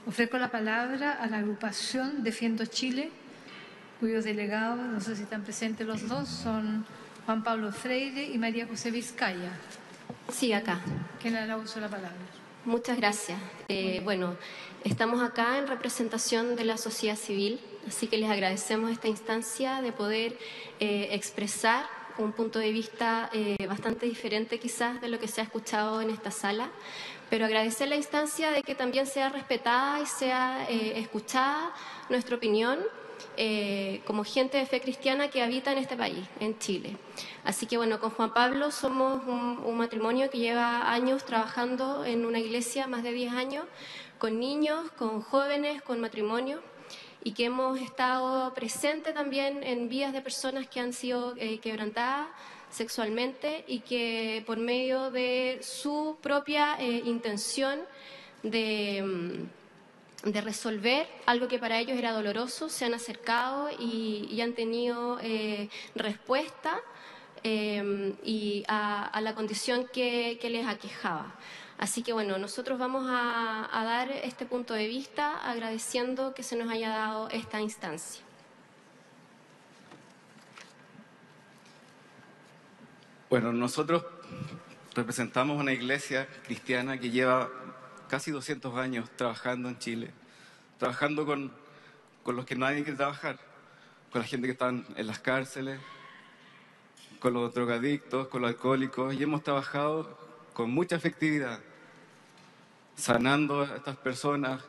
Ofrezco la palabra a la agrupación Defiendo Chile, cuyos delegados, no sé si están presentes los dos, son Juan Pablo Freire y María José Vizcaya. Sí, acá. ¿Quién le dará uso de la palabra? Muchas gracias. Bueno, estamos acá en representación de la sociedad civil, así que les agradecemos esta instancia de poder expresar un punto de vista bastante diferente quizás de lo que se ha escuchado en esta sala, pero agradecer la instancia de que también sea respetada y sea escuchada nuestra opinión como gente de fe cristiana que habita en este país, en Chile. Así que bueno, con Juan Pablo somos un matrimonio que lleva años trabajando en una iglesia, más de 10 años, con niños, con jóvenes, con matrimonio, y que hemos estado presentes también en vidas de personas que han sido quebrantadas sexualmente y que por medio de su propia intención de resolver algo que para ellos era doloroso, se han acercado y han tenido respuesta y a la condición que les aquejaba. Así que bueno, nosotros vamos a dar este punto de vista agradeciendo que se nos haya dado esta instancia. Bueno, nosotros representamos una iglesia cristiana que lleva casi 200 años trabajando en Chile, trabajando con los que nadie quiere trabajar, con la gente que está en las cárceles, con los drogadictos, con los alcohólicos, y hemos trabajado con mucha efectividad, sanando a estas personas,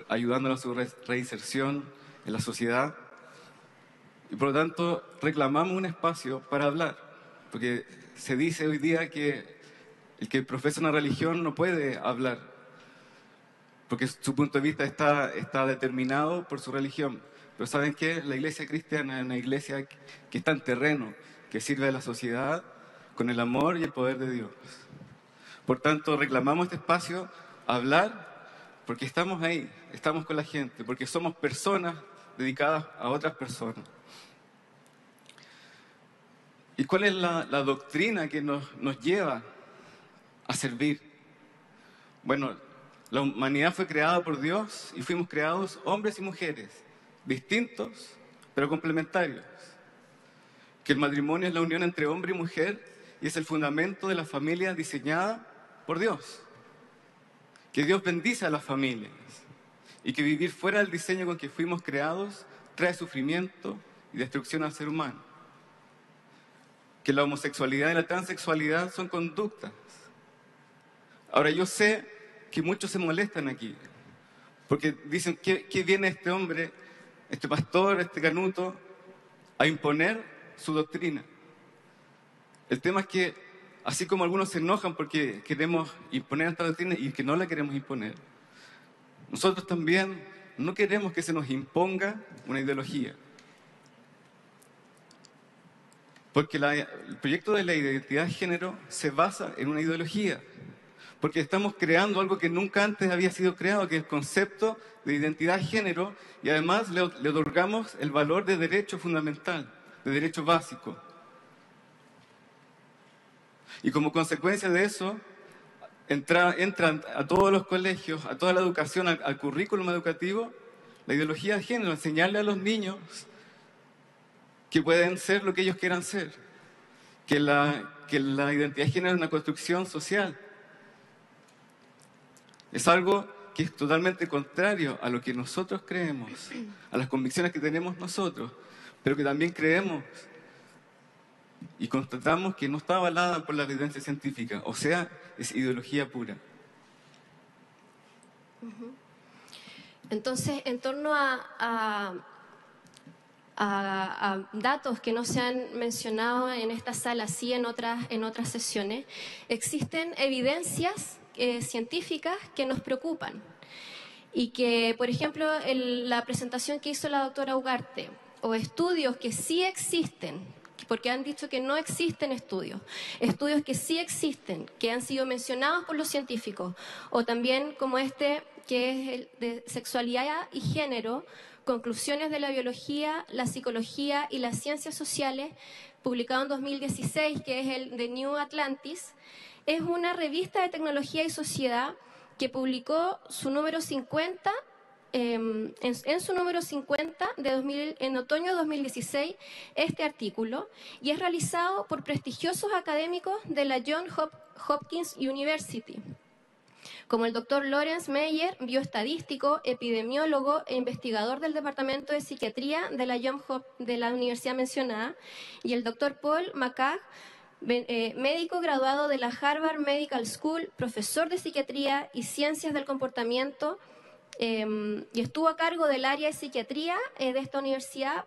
ayudándolas a su reinserción en la sociedad. Y por lo tanto reclamamos un espacio para hablar, porque se dice hoy día que el que profesa una religión no puede hablar, porque su punto de vista está determinado por su religión. Pero ¿saben qué? La iglesia cristiana es una iglesia que está en terreno, que sirve a la sociedad con el amor y el poder de Dios. Por tanto, reclamamos este espacio, hablar, porque estamos ahí, estamos con la gente, porque somos personas dedicadas a otras personas. ¿Y cuál es la doctrina que nos lleva a servir? Bueno, la humanidad fue creada por Dios y fuimos creados hombres y mujeres, distintos pero complementarios. Que el matrimonio es la unión entre hombre y mujer y es el fundamento de la familia diseñada por Dios. Que Dios bendice a las familias y que vivir fuera del diseño con que fuimos creados trae sufrimiento y destrucción al ser humano. Que la homosexualidad y la transexualidad son conductas. Ahora, yo sé que muchos se molestan aquí, porque dicen, ¿qué viene este hombre, este pastor, este canuto, a imponer su doctrina? El tema es que, así como algunos se enojan porque queremos imponer esta doctrina y que no la queremos imponer, nosotros también no queremos que se nos imponga una ideología. Porque el proyecto de la identidad de género se basa en una ideología. Porque estamos creando algo que nunca antes había sido creado, que es el concepto de identidad de género, y además le otorgamos el valor de derecho fundamental, de derecho básico. Y como consecuencia de eso, entran a todos los colegios, a toda la educación, al currículum educativo, la ideología de género, enseñarle a los niños que pueden ser lo que ellos quieran ser, que la identidad de género es una construcción social. Es algo que es totalmente contrario a lo que nosotros creemos, a las convicciones que tenemos nosotros, pero que también creemos y constatamos que no está avalada por la evidencia científica, o sea, es ideología pura. Entonces, en torno a datos que no se han mencionado en esta sala, sí en otras sesiones, existen evidencias científicas que nos preocupan y que, por ejemplo, la presentación que hizo la doctora Ugarte, o estudios que sí existen, porque han dicho que no existen estudios que sí existen, que han sido mencionados por los científicos, o también como este que es el de sexualidad y género, conclusiones de la biología, la psicología y las ciencias sociales, publicado en 2016, que es el de New Atlantis. Es una revista de tecnología y sociedad que publicó su número 50 en su número 50 en otoño de 2016 este artículo, y es realizado por prestigiosos académicos de la Johns Hopkins University, como el doctor Lawrence Meyer, bioestadístico, epidemiólogo e investigador del Departamento de Psiquiatría de la universidad mencionada, y el doctor Paul McCagg, médico graduado de la Harvard Medical School, profesor de psiquiatría y ciencias del comportamiento, y estuvo a cargo del área de psiquiatría de esta universidad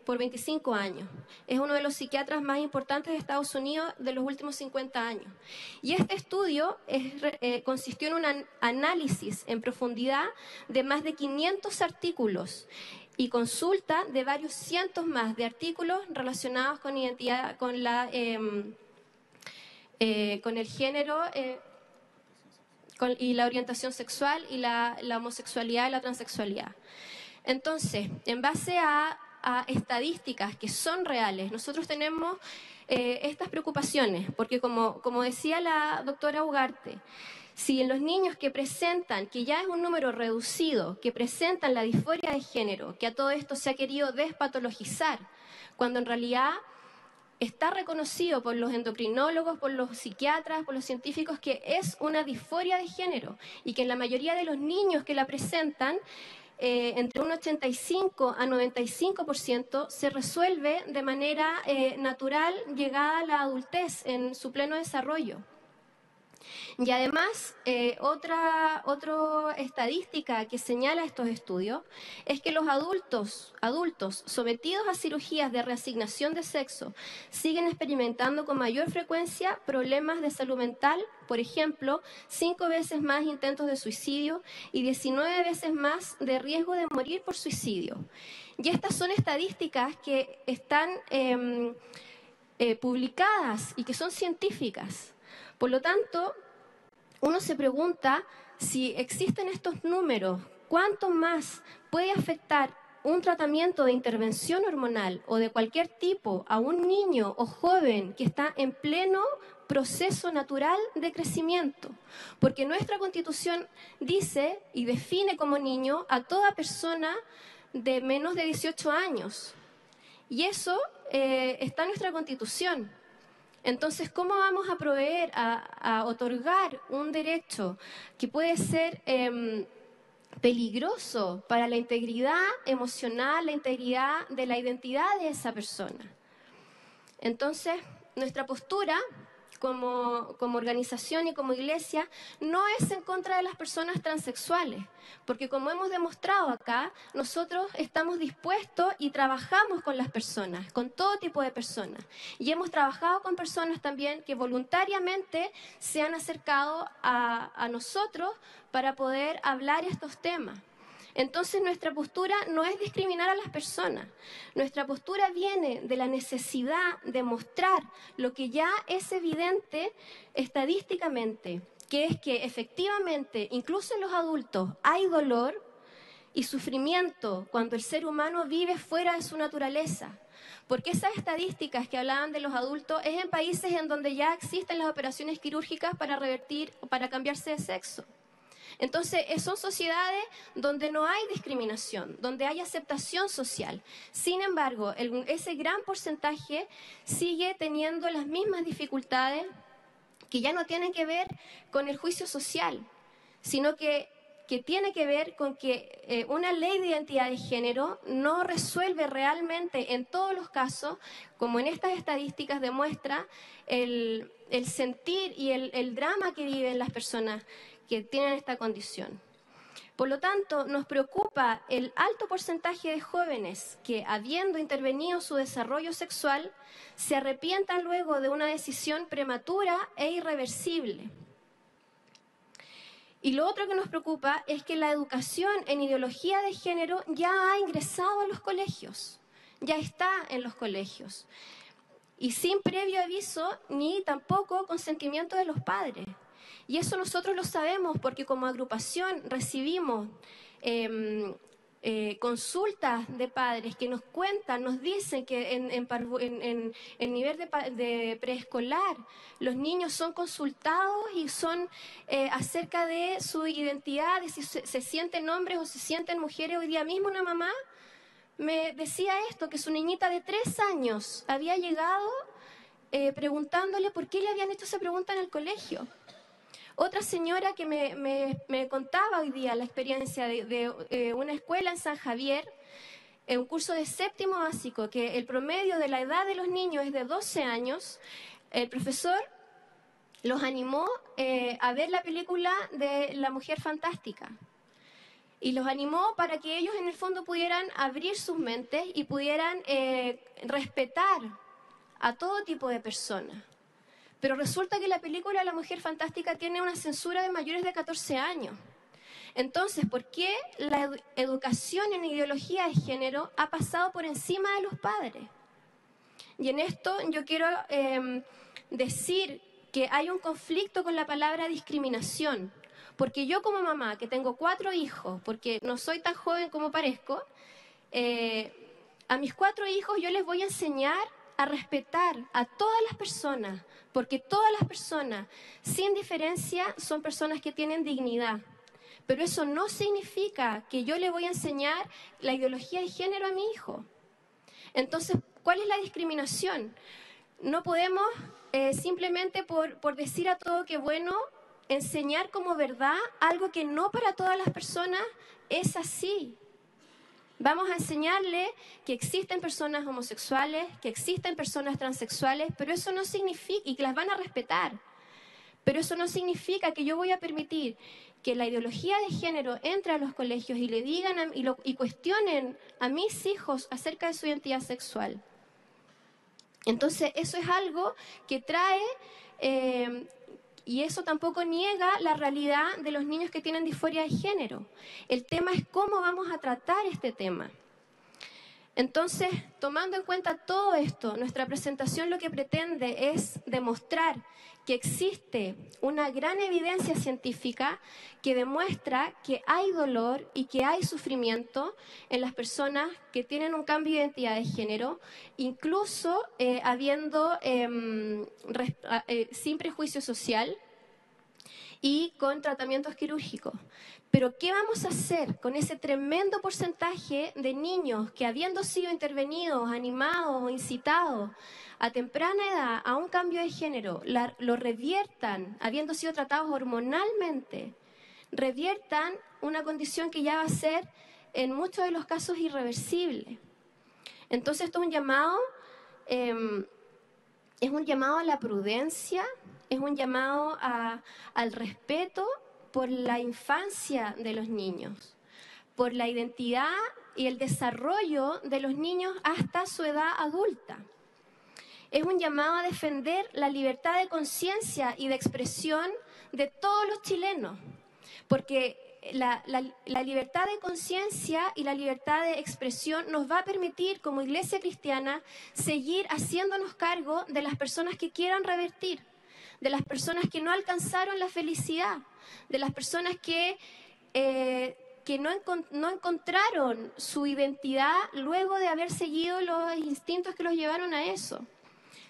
por 25 años. Es uno de los psiquiatras más importantes de Estados Unidos de los últimos 50 años. Y este estudio consistió en un análisis en profundidad de más de 500 artículos y consulta de varios cientos más de artículos relacionados con identidad, con el género y la orientación sexual y la homosexualidad y la transexualidad. Entonces, en base a estadísticas que son reales, nosotros tenemos estas preocupaciones, porque como decía la doctora Ugarte, si en los niños que presentan, que ya es un número reducido, que presentan la disforia de género, que a todo esto se ha querido despatologizar, cuando en realidad está reconocido por los endocrinólogos, por los psiquiatras, por los científicos, que es una disforia de género y que en la mayoría de los niños que la presentan, entre un 85 a 95% se resuelve de manera natural llegada a la adultez en su pleno desarrollo. Y además, otra estadística que señala estos estudios es que los adultos sometidos a cirugías de reasignación de sexo siguen experimentando con mayor frecuencia problemas de salud mental, por ejemplo, 5 veces más intentos de suicidio y 19 veces más de riesgo de morir por suicidio. Y estas son estadísticas que están publicadas y que son científicas. Por lo tanto, uno se pregunta si existen estos números, ¿cuánto más puede afectar un tratamiento de intervención hormonal o de cualquier tipo a un niño o joven que está en pleno proceso natural de crecimiento? Porque nuestra Constitución dice y define como niño a toda persona de menos de 18 años. Y eso está en nuestra Constitución. Entonces, ¿cómo vamos a proveer, a otorgar un derecho que puede ser peligroso para la integridad emocional, la integridad de la identidad de esa persona? Entonces, nuestra postura como organización y como iglesia no es en contra de las personas transexuales, porque como hemos demostrado acá, nosotros estamos dispuestos y trabajamos con las personas, con todo tipo de personas, y hemos trabajado con personas también que voluntariamente se han acercado a nosotros para poder hablar estos temas. Entonces, nuestra postura no es discriminar a las personas. Nuestra postura viene de la necesidad de mostrar lo que ya es evidente estadísticamente, que es que efectivamente, incluso en los adultos, hay dolor y sufrimiento cuando el ser humano vive fuera de su naturaleza. Porque esas estadísticas que hablaban de los adultos es en países en donde ya existen las operaciones quirúrgicas para revertir o para cambiarse de sexo. Entonces, son sociedades donde no hay discriminación, donde hay aceptación social. Sin embargo, ese gran porcentaje sigue teniendo las mismas dificultades que ya no tienen que ver con el juicio social, sino que tiene que ver con que una ley de identidad de género no resuelve realmente en todos los casos, como en estas estadísticas demuestra, el sentir y el drama que viven las personas que tienen esta condición. Por lo tanto, nos preocupa el alto porcentaje de jóvenes que, habiendo intervenido su desarrollo sexual, se arrepientan luego de una decisión prematura e irreversible. Y lo otro que nos preocupa es que la educación en ideología de género ya ha ingresado a los colegios, ya está en los colegios, y sin previo aviso ni tampoco consentimiento de los padres. Y eso nosotros lo sabemos porque como agrupación recibimos consultas de padres que nos cuentan, nos dicen que en nivel de preescolar los niños son consultados y son acerca de su identidad, de si se sienten hombres o se sienten mujeres. Hoy día mismo una mamá me decía esto, que su niñita de 3 años había llegado preguntándole por qué le habían hecho esa pregunta en el colegio. Otra señora que me contaba hoy día la experiencia de una escuela en San Javier, un curso de 7º básico, que el promedio de la edad de los niños es de 12 años. El profesor los animó a ver la película de La Mujer Fantástica. Y los animó para que ellos en el fondo pudieran abrir sus mentes y pudieran respetar a todo tipo de personas. Pero resulta que la película La Mujer Fantástica tiene una censura de mayores de 14 años. Entonces, ¿por qué la educación en ideología de género ha pasado por encima de los padres? Y en esto yo quiero decir que hay un conflicto con la palabra discriminación. Porque yo como mamá, que tengo 4 hijos, porque no soy tan joven como parezco, a mis 4 hijos yo les voy a enseñar a respetar a todas las personas, porque todas las personas, sin diferencia, son personas que tienen dignidad. Pero eso no significa que yo le voy a enseñar la ideología de género a mi hijo. Entonces, ¿cuál es la discriminación? No podemos simplemente por decir a todo que bueno, enseñar como verdad algo que no para todas las personas es así. Vamos a enseñarle que existen personas homosexuales, que existen personas transexuales, pero eso no significa, y que las van a respetar, pero eso no significa que yo voy a permitir que la ideología de género entre a los colegios y le digan y cuestionen a mis hijos acerca de su identidad sexual. Entonces, eso es algo que trae... y eso tampoco niega la realidad de los niños que tienen disforia de género. El tema es cómo vamos a tratar este tema. Entonces, tomando en cuenta todo esto, nuestra presentación lo que pretende es demostrar que existe una gran evidencia científica que demuestra que hay dolor y que hay sufrimiento en las personas que tienen un cambio de identidad de género, incluso habiendo sin prejuicio social y con tratamientos quirúrgicos. Pero ¿qué vamos a hacer con ese tremendo porcentaje de niños que, habiendo sido intervenidos, animados o incitados a temprana edad a un cambio de género, lo reviertan, habiendo sido tratados hormonalmente, reviertan una condición que ya va a ser en muchos de los casos irreversible? Entonces esto es un llamado a la prudencia, es un llamado al respeto por la infancia de los niños, por la identidad y el desarrollo de los niños hasta su edad adulta. Es un llamado a defender la libertad de conciencia y de expresión de todos los chilenos, porque la libertad de conciencia y la libertad de expresión nos va a permitir, como Iglesia Cristiana, seguir haciéndonos cargo de las personas que quieran revertir, de las personas que no alcanzaron la felicidad, de las personas que no encontraron su identidad luego de haber seguido los instintos que los llevaron a eso.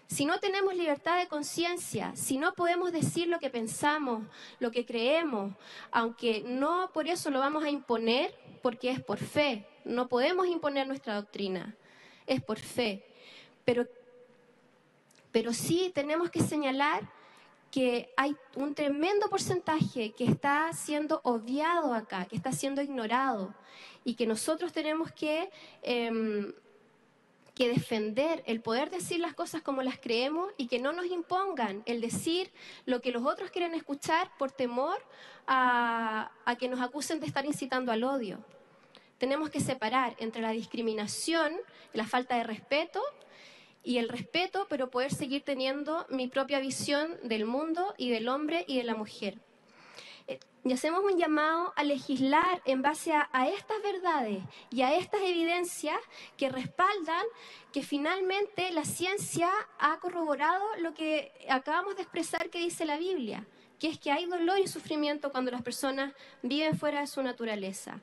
Si no tenemos libertad de conciencia, si no podemos decir lo que pensamos, lo que creemos, aunque no por eso lo vamos a imponer, porque es por fe, no podemos imponer nuestra doctrina, es por fe. Pero sí tenemos que señalar que hay un tremendo porcentaje que está siendo obviado acá, que está siendo ignorado, y que nosotros tenemos que defender el poder decir las cosas como las creemos y que no nos impongan el decir lo que los otros quieren escuchar por temor a que nos acusen de estar incitando al odio. Tenemos que separar entre la discriminación, la falta de respeto y el respeto, pero poder seguir teniendo mi propia visión del mundo y del hombre y de la mujer. Y hacemos un llamado a legislar en base a estas verdades y a estas evidencias que respaldan que finalmente la ciencia ha corroborado lo que acabamos de expresar que dice la Biblia, que es que hay dolor y sufrimiento cuando las personas viven fuera de su naturaleza.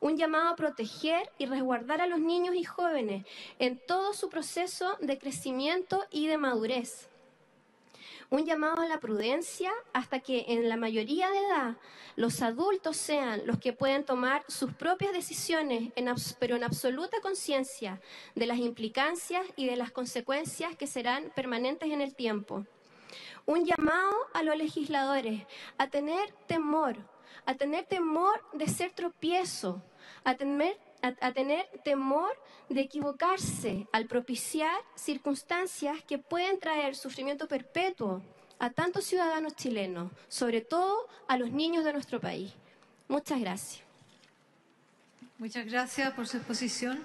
Un llamado a proteger y resguardar a los niños y jóvenes en todo su proceso de crecimiento y de madurez. Un llamado a la prudencia hasta que en la mayoría de edad los adultos sean los que pueden tomar sus propias decisiones, pero en absoluta conciencia de las implicancias y de las consecuencias que serán permanentes en el tiempo. Un llamado a los legisladores a tener temor de ser tropiezo, a tener temor de equivocarse al propiciar circunstancias que pueden traer sufrimiento perpetuo a tantos ciudadanos chilenos, sobre todo a los niños de nuestro país. Muchas gracias. Muchas gracias por su exposición.